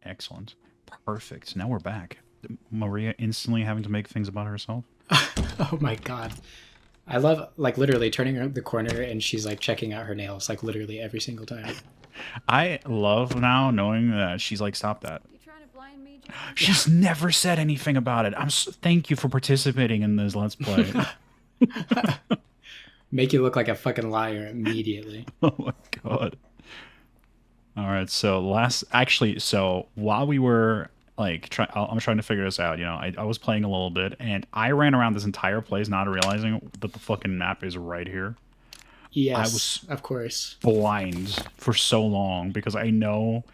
Excellent. Perfect. Now we're back. Maria instantly having to make things about herself. Oh my god. I love, like, literally turning around the corner and she's, like, checking out her nails, like, literally every single time. I love now knowing that she's like, stop that. You trying to blind me, James? She's never said anything about it. Thank you for participating in this Let's Play. Make you look like a fucking liar immediately. Oh my god. All right, so while we were like I'm trying to figure this out, I was playing a little bit and I ran around this entire place not realizing that the fucking map is right here. Yes, I was of course. blind for so long because I know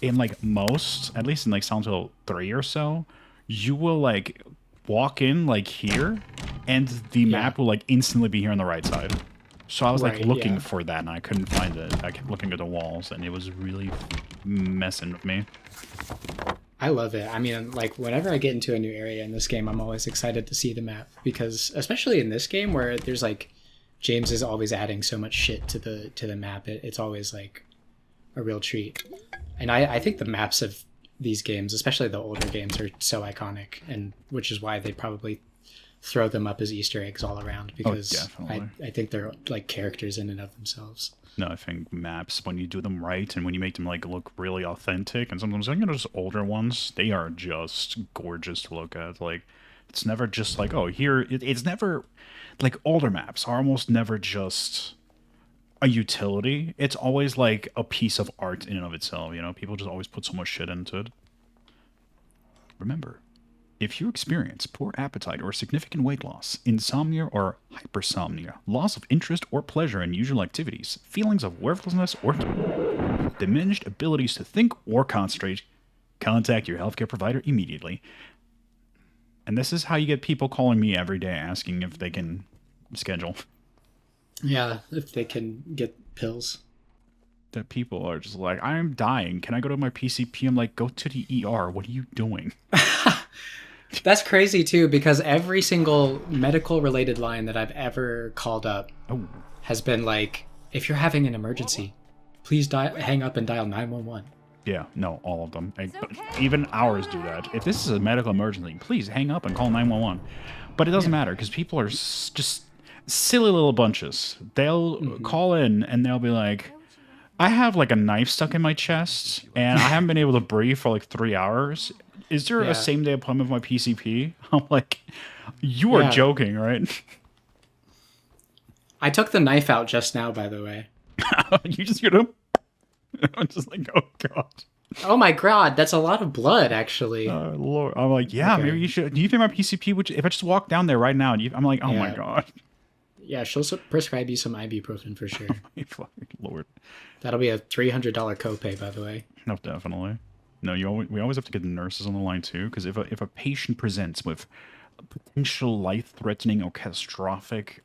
in like most, at least in like Silent Hill 3 or so, you will like walk in like here and the map will like instantly be here on the right side. So I was like looking for that and I couldn't find it. I kept looking at the walls and it was really messing with me. I love it. I mean, like, whenever I get into a new area in this game, I'm always excited to see the map because, especially in this game where there's like, James is always adding so much shit to the map. It's always like a real treat. And I think the maps of these games, especially the older games, are so iconic, and which is why they probably throw them up as Easter eggs all around because I think they're like characters in and of themselves. No, I think maps, when you do them right and when you make them like look really authentic, and sometimes just older ones, they are just gorgeous to look at. Like, it's never just like, oh, here, it's never, like, older maps are almost never just a utility. It's always like a piece of art in and of itself, People just always put so much shit into it. Remember, if you experience poor appetite or significant weight loss, insomnia or hypersomnia, loss of interest or pleasure in usual activities, feelings of worthlessness or diminished abilities to think or concentrate, contact your healthcare provider immediately. And this is how you get people calling me every day asking if they can schedule. Yeah, if they can get pills. That people are just like, I'm dying. Can I go to my PCP? I'm like, go to the ER. What are you doing? That's crazy too, because every single medical related line that I've ever called up has been like, if you're having an emergency, please hang up and dial 911. Yeah, no, all of them. Even ours do that. If this is a medical emergency, please hang up and call 911. But it doesn't matter because people are just silly little bunches. They'll call in and they'll be like, I have like a knife stuck in my chest and I haven't been able to breathe for like 3 hours. Is there a same-day appointment with my PCP? I'm like, you are joking, right? I took the knife out just now, by the way. You just hear them? I'm just like, oh, God. Oh, my God. That's a lot of blood, actually. Lord. I'm like, yeah, maybe you should. Do you think my PCP would... If I just walk down there right now, I'm like, oh, my God. Yeah, she'll prescribe you some ibuprofen for sure. Oh, my fucking Lord. That'll be a $300 copay, by the way. No, definitely. No, we always have to get the nurses on the line too, because if a patient presents with potential life-threatening or catastrophic,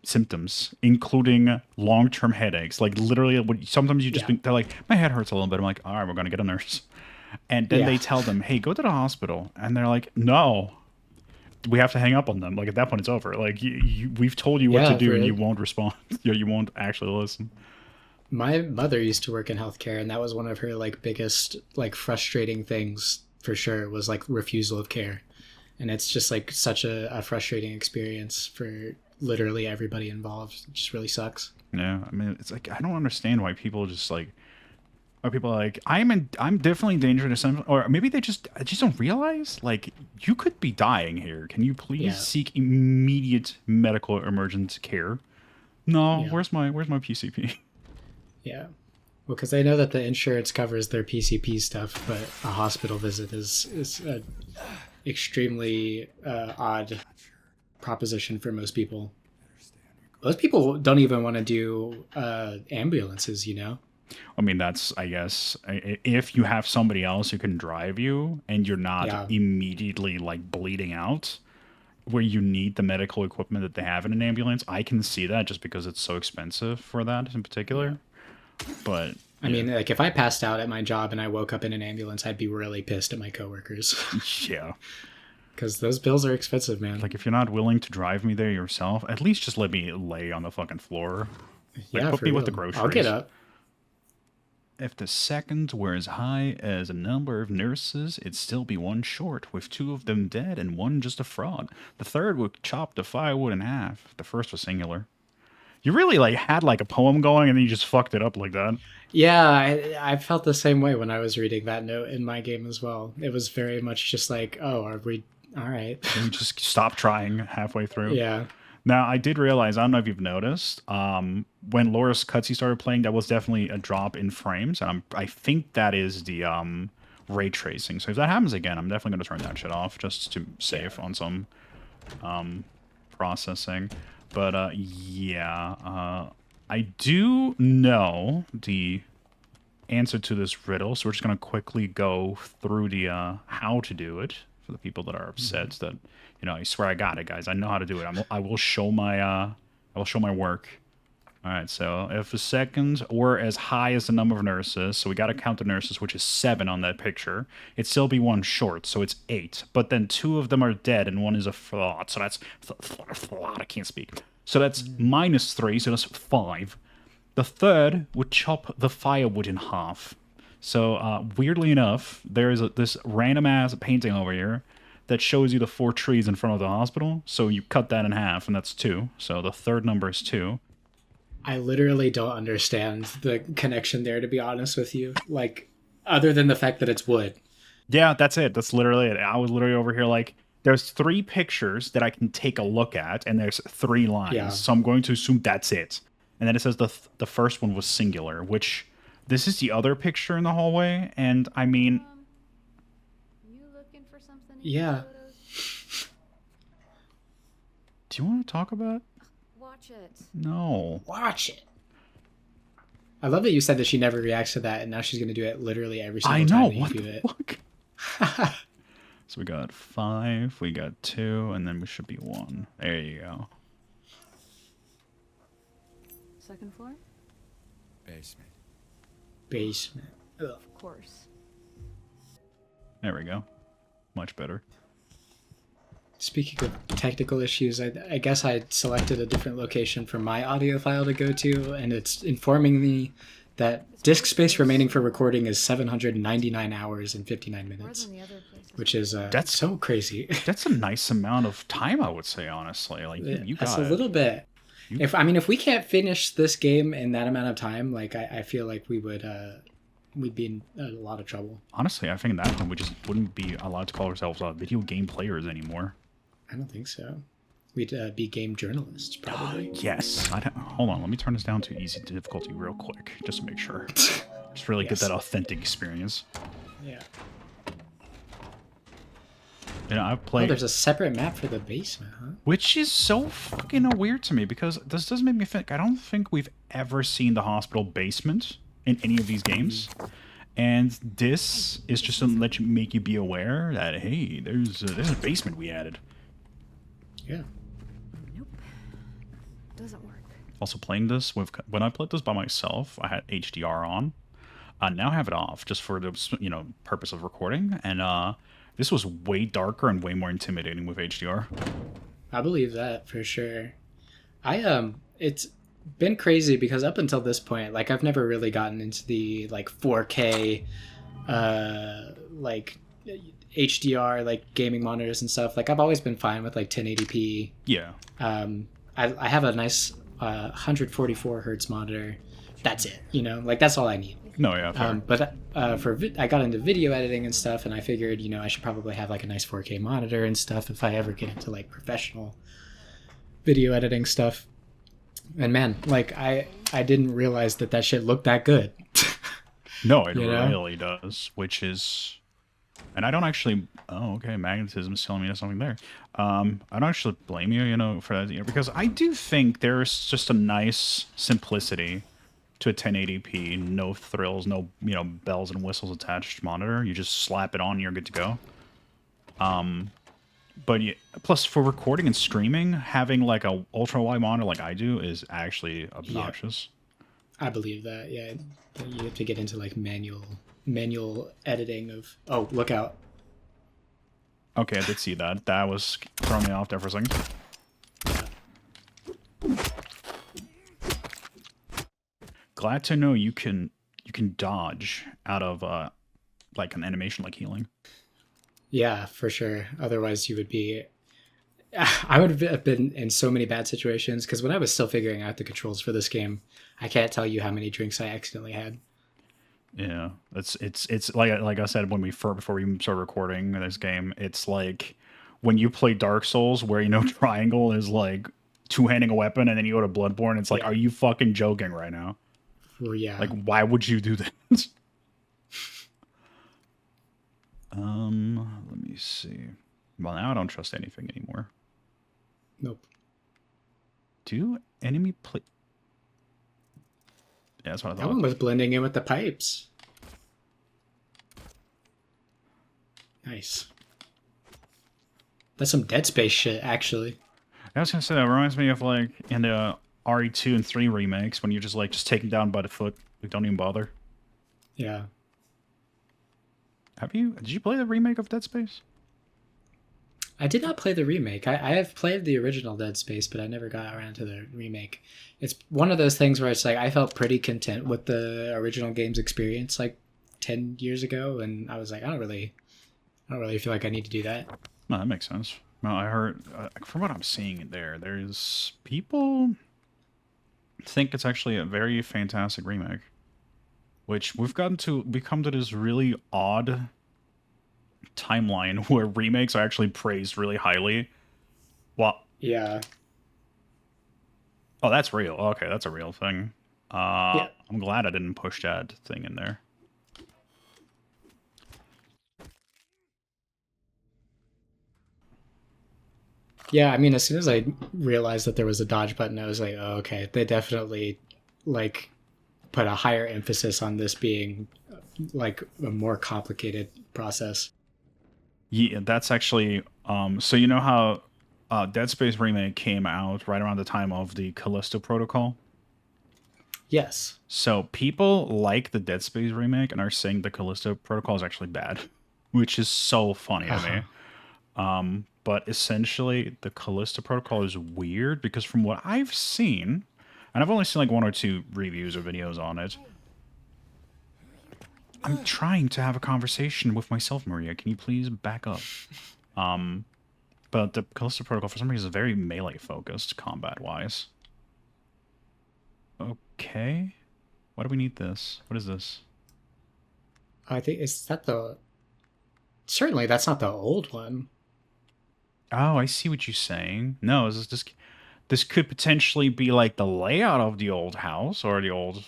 symptoms, including long-term headaches, like literally, sometimes you just they're like, my head hurts a little bit. I'm like, all right, we're gonna get a nurse, and then they tell them, hey, go to the hospital, and they're like, no. We have to hang up on them. Like, at that point, it's over. Like, we've told you what to do, and you won't respond. You won't actually listen. My mother used to work in healthcare, and that was one of her like biggest like frustrating things for sure was like refusal of care. And it's just like such a frustrating experience for literally everybody involved. It just really sucks. Yeah, I mean, it's like I don't understand why people just like are people like I'm definitely in danger to some, or maybe they just don't realize like you could be dying here. Can you please seek immediate medical emergency care? No, where's my PCP? Yeah. Well, because they know that the insurance covers their PCP stuff, but a hospital visit is an extremely odd proposition for most people. Most people don't even want to do ambulances, I mean, that's, I guess, if you have somebody else who can drive you and you're not immediately like bleeding out, where you need the medical equipment that they have in an ambulance, I can see that just because it's so expensive for that in particular. Yeah. But I mean, like if I passed out at my job and I woke up in an ambulance, I'd be really pissed at my coworkers. Yeah. Because those bills are expensive, man. Like, if you're not willing to drive me there yourself, at least just let me lay on the fucking floor. Like, put me with the groceries. I'll get up. If the second were as high as a number of nurses, it'd still be one short, with two of them dead and one just a fraud. The third would chop the firewood in half. The first was singular. You really like had like a poem going, and then you just fucked it up like that. Yeah, I felt the same way when I was reading that note in my game as well. It was very much just like, oh, are we all right? Can we just stop trying halfway through? Yeah. Now, I did realize, I don't know if you've noticed, when Laura's cutscene started playing, that was definitely a drop in frames. And I think that is the ray tracing. So if that happens again, I'm definitely going to turn that shit off just to save on some processing. But yeah, I do know the answer to this riddle, so we're just going to quickly go through the how to do it for the people that are upset that, you know, I swear I got it, guys. I know how to do it. I will show my work. All right, so if the seconds were as high as the number of nurses, so we got to count the nurses, which is 7 on that picture, it'd still be one short, so it's 8. But then 2 of them are dead and one is a fraud, so that's I can't speak. So that's -3, so that's 5. The third would chop the firewood in half. So weirdly enough, there is this random ass painting over here that shows you the 4 trees in front of the hospital. So you cut that in half, and that's 2. So the third number is 2. I literally don't understand the connection there, to be honest with you. Like, other than the fact that it's wood. Yeah, that's it. That's literally it. I was literally over here like, there's 3 pictures that I can take a look at, and there's 3 lines. Yeah. So I'm going to assume that's it. And then it says the first one was singular, which this is the other picture in the hallway. And I mean, You looking for something? Yeah. do you want to talk about it? Watch it. No. Watch it. I love that you said that she never reacts to that, and now she's going to do it literally every single I time know. that you What do the it. fuck? So we got 5, we got 2, and then we should be 1. There you go. Second floor? Basement. Basement. Ugh. Of course. There we go. Much better. Speaking of technical issues, I guess I selected a different location for my audio file to go to, and it's informing me that disk space remaining for recording is 799 hours and 59 More minutes, than the other places. which is That's- so crazy. That's a nice amount of time, I would say, honestly. Like, you That's got a it. little bit. You- If we can't finish this game in that amount of time, like I feel like we'd be in a lot of trouble. Honestly, I think at that point we just wouldn't be allowed to call ourselves video game players anymore. I don't think so. We'd be game journalists, probably. Yes. Hold on, let me turn this down to easy difficulty real quick, just to make sure. Just really Yes. get that authentic experience. Yeah. You know, I've Oh, played... there's a separate map for the basement, huh? Which is so fucking weird to me, because this does make me think, I don't think we've ever seen the hospital basement in any of these games. And this is just to make you be aware that, hey, there's a basement we added. Yeah. Nope. Doesn't work. Also playing this with, when I played this by myself, I had HDR on. Now I have it off just for the purpose of recording, and this was way darker and way more intimidating with HDR. I believe that for sure. It's been crazy because up until this point, like I've never really gotten into the like 4K like HDR like gaming monitors and stuff. Like I've always been fine with like 1080p. Yeah. I have a nice 144 hertz monitor. That's it, like that's all I need. No, yeah. Fair. But I got into video editing and stuff, and I figured, I should probably have like a nice 4K monitor and stuff if I ever get into like professional video editing stuff. And man, like I didn't realize that shit looked that good. No, it you know? really does, which is... And I don't actually... Oh, okay, magnetism is telling me there's something there. I don't actually blame you, for that, because I do think there's just a nice simplicity to a 1080p, no thrills, no, bells and whistles attached monitor. You just slap it on and you're good to go. But plus for recording and streaming, having like a ultra wide monitor like I do is actually obnoxious. I believe that. Yeah, you have to get into like manual editing of. Oh, look out! Okay, I did see that. That was throwing me off there for a second. Glad to know you can you can dodge out of like an animation like healing. Yeah, for sure. Otherwise, you would be. I would have been in so many bad situations because when I was still figuring out the controls for this game, I can't tell you how many drinks I accidentally had. Yeah, it's like I said when before we started recording this game, it's like when you play Dark Souls where triangle is like two-handing a weapon and then you go to Bloodborne, it's like, Yeah. are you fucking joking right now? Yeah. Like, why would you do that? Let me see. Well, now I don't trust anything anymore. Nope. Do enemy play? Yeah, that's what I That one thought. was blending in with the pipes. Nice. That's some Dead Space shit, actually. I was gonna say that reminds me of like in the RE2 and 3 remakes when you're just taken down by the foot, like don't even bother. Yeah. Did you play the remake of Dead Space? I did not play the remake. I have played the original Dead Space, but I never got around to the remake. It's one of those things where it's like I felt pretty content with the original game's experience like 10 years ago, and I was like, I don't really feel like I need to do that. No, that makes sense. Well, I heard from what I'm seeing there's people think it's actually a very fantastic remake, which we come to this really odd timeline where remakes are actually praised really highly. Well, Yeah. oh, that's real. Okay, that's a real thing. Yeah. I'm glad I didn't push that thing in there. Yeah, I mean, as soon as I realized that there was a dodge button, I was like, oh, okay, they definitely like put a higher emphasis on this being like a more complicated process. Yeah, that's actually so you know how Dead Space Remake came out right around the time of the Callisto Protocol? Yes. So people like the Dead Space remake and are saying the Callisto Protocol is actually bad, which is so funny to me. But essentially, the Callisto Protocol is weird because from what I've seen, and I've only seen like one or two reviews or videos on it. I'm trying to have a conversation with myself, Maria. Can you please back up? But the Callisto Protocol, for some reason, is very melee focused combat-wise. Okay. Why do we need this? What is this? I think is that the certainly that's not the old one. Oh, I see what you're saying. No, this could potentially be like the layout of the old house or the old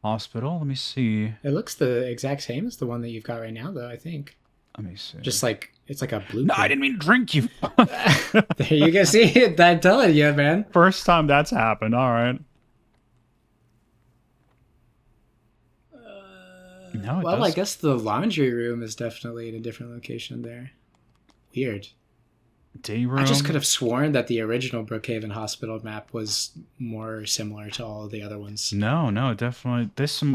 hospital. Let me see. It looks the exact same as the one that you've got right now, though. I think Let me see. just like it's like a blueprint. No, I didn't mean to drink you. There you go. See it? I'm telling you, man. First time that's happened. All right. No, it Well, does. I guess the laundry room is definitely in a different location there. Weird. Day room. I just could have sworn that the original Brookhaven Hospital map was more similar to all of the other ones. No, definitely.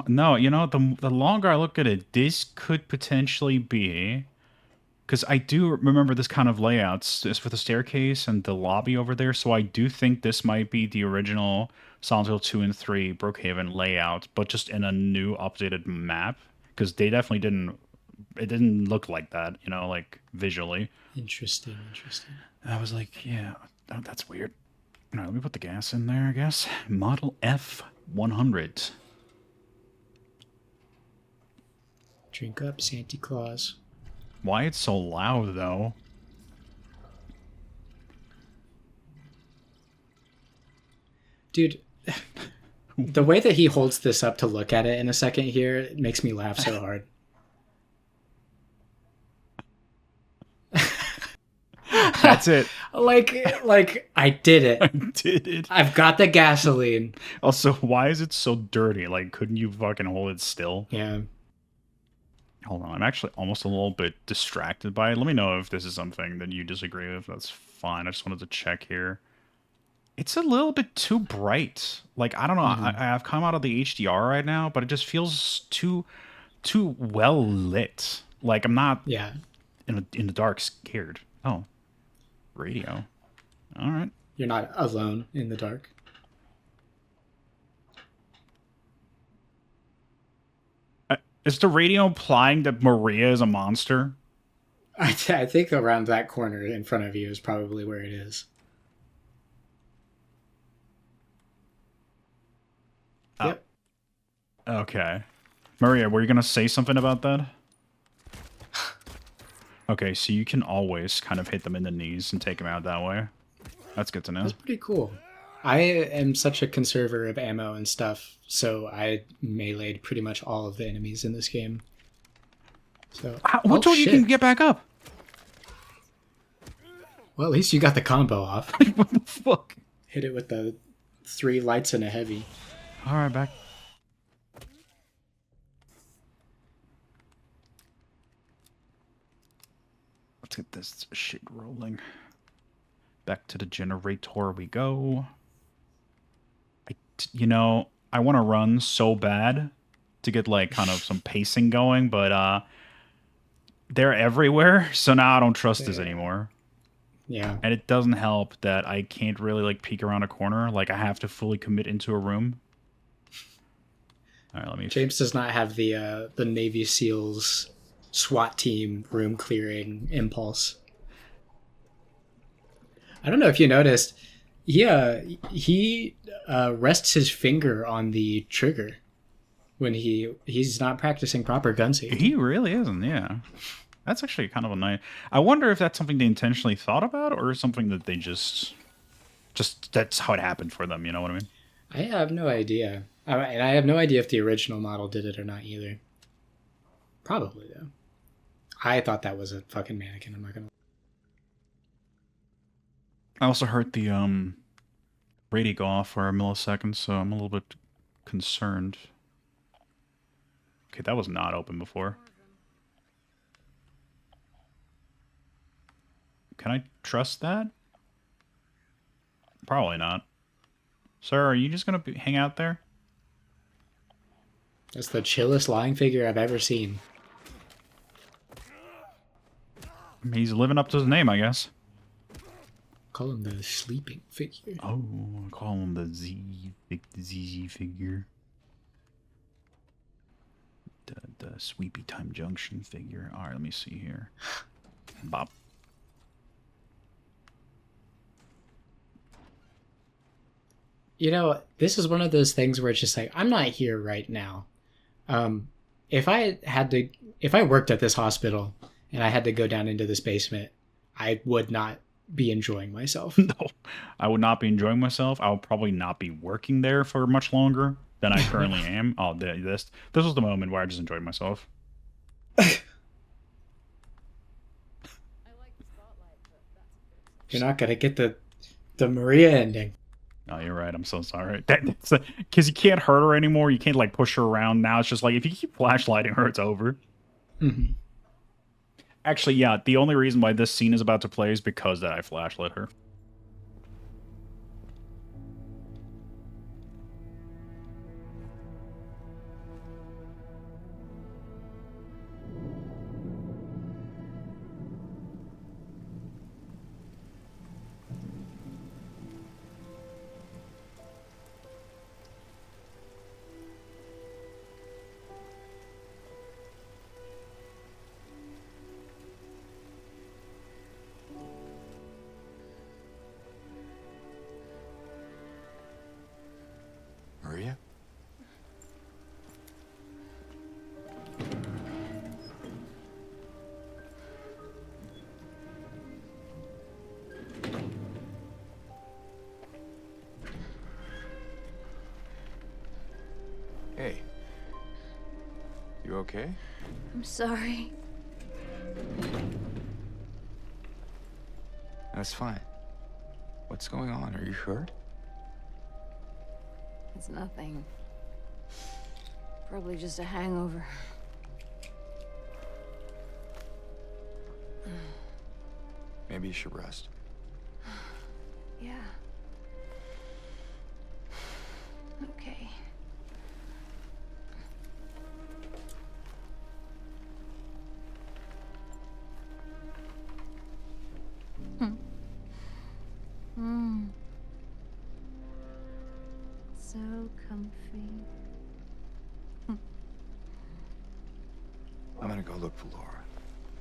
No, the longer I look at it, this could potentially be, because I do remember this kind of layouts, it's with the staircase and the lobby over there. So I do think this might be the original Silent Hill 2 and 3 Brookhaven layout, but just in a new updated map. Because they definitely didn't. It didn't look like that, like visually. Interesting. And I was like, yeah, that's weird. All right, let me put the gas in there, I guess. Model F100. Drink up, Santa Claus. Why it's so loud, though? Dude, the way that he holds this up to look at it in a second here it makes me laugh so hard. That's it. like I did it. I did it. I've got the gasoline. Also, why is it so dirty? Like, couldn't you fucking hold it still? Yeah. Hold on, I'm actually almost a little bit distracted by it. Let me know if this is something that you disagree with. That's fine. I just wanted to check here. It's a little bit too bright. Like, I don't know. I've come out of the HDR right now, but it just feels too well lit. Like, I'm not Yeah. in the dark scared. Oh, radio. All right. You're not alone in the dark. Is the radio implying that Maria is a monster? I think around that corner in front of you is probably where it is. Oh. Yep. Okay. Maria, were you gonna say something about that? Okay, so you can always kind of hit them in the knees and take them out that way. That's good to know. That's pretty cool. I am such a conserver of ammo and stuff, so I meleeed pretty much all of the enemies in this game. So, Who told you shit. can get back up? Well, at least you got the combo off. What the fuck? Hit it with the 3 lights and a heavy. Alright, back. Let's get this shit rolling. Back to the generator we go. You know, I want to run so bad to get like kind of some pacing going, but they're everywhere, so now I don't trust this anymore. Yeah. And it doesn't help that I can't really like peek around a corner. Like I have to fully commit into a room. All right, let me. James does not have the Navy SEALs SWAT team room clearing impulse. I don't know if you noticed. He rests his finger on the trigger when he's not practicing proper gun safety. He really isn't. Yeah, that's actually kind of a nice. I wonder if that's something they intentionally thought about, or something that they just that's how it happened for them. You know what I mean? I have no idea. And I have no idea if the original model did it or not either. Probably, though. I thought that was a fucking mannequin, I'm not gonna... I also heard the radio go off for a millisecond, so I'm a little bit concerned. Okay, that was not open before. Can I trust that? Probably not. Sir, are you just gonna hang out there? That's the chillest lying figure I've ever seen. He's living up to his name, I guess. Call him the sleeping figure. Oh, I call him the ZZ figure. The Sweepy Time Junction figure. Alright, let me see here. Bop. You know, this is one of those things where it's just like, I'm not here right now. If I worked at this hospital and I had to go down into this basement, I would not be enjoying myself. No, I would not be enjoying myself. I would probably not be working there for much longer than I currently am. Oh, this was the moment where I just enjoyed myself. You're not gonna get the Maria ending. Oh, you're right. I'm so sorry. Because you can't hurt her anymore. You can't like push her around. Now it's just like if you keep flashlighting her, it's over. Mm-hmm. Actually, yeah. The only reason why this scene is about to play is because that I flashlit her. Maria? Hey. You okay? I'm sorry. That's fine. What's going on? Are you hurt? It's nothing. Probably just a hangover. Maybe you should rest. Yeah. Okay. So comfy. go look for Laura.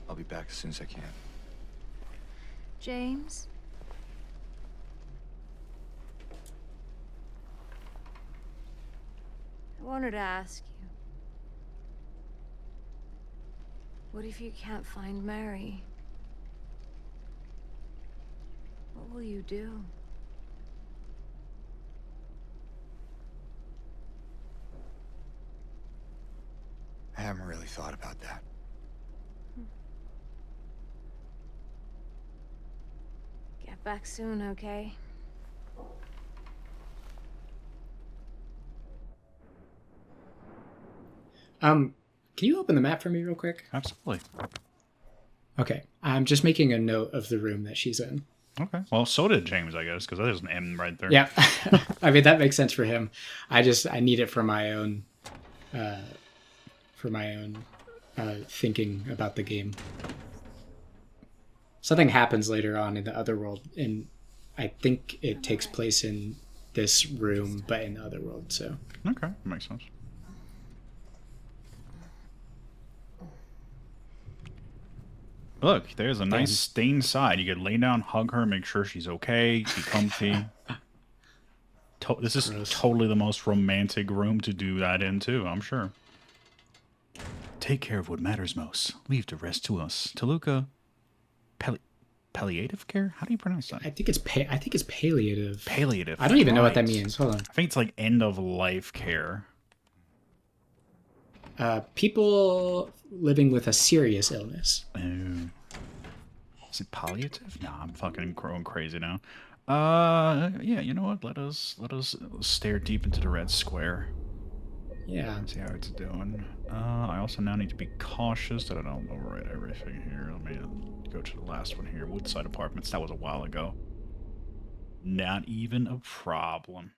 I'll be back as soon as I can. James? I wanted to ask you. What if you can't find Mary? What will you do? I haven't really thought about that. Get back soon, okay? Can you open the map for me real quick? Absolutely. Okay, I'm just making a note of the room that she's in. Okay. Well, so did James, I guess, because there's an M right there. Yeah, I mean that makes sense for him. I need it for my own, thinking about the game. Something happens later on in the other world, and I think it takes place in this room, but in the other world. So Okay, makes sense. Look, there's a nice stained side. You could lay down, hug her, make sure she's okay, be comfy. This is Gross. totally the most romantic room to do that in, too, I'm sure. Take care of what matters most. Leave the rest to us. Toluca, palliative care? How do you pronounce that? I think it's palliative. Palliative. I don't even know what that right. means. Hold on. I think it's like end of life care. People living with a serious illness. Oh. Is it palliative? Nah, I'm fucking growing crazy now. Yeah, you know what? Let us stare deep into the red square. Yeah. See how it's doing. I also now need to be cautious that I don't overwrite everything here. Let me go to the last one here. Woodside Apartments. That was a while ago. Not even a problem.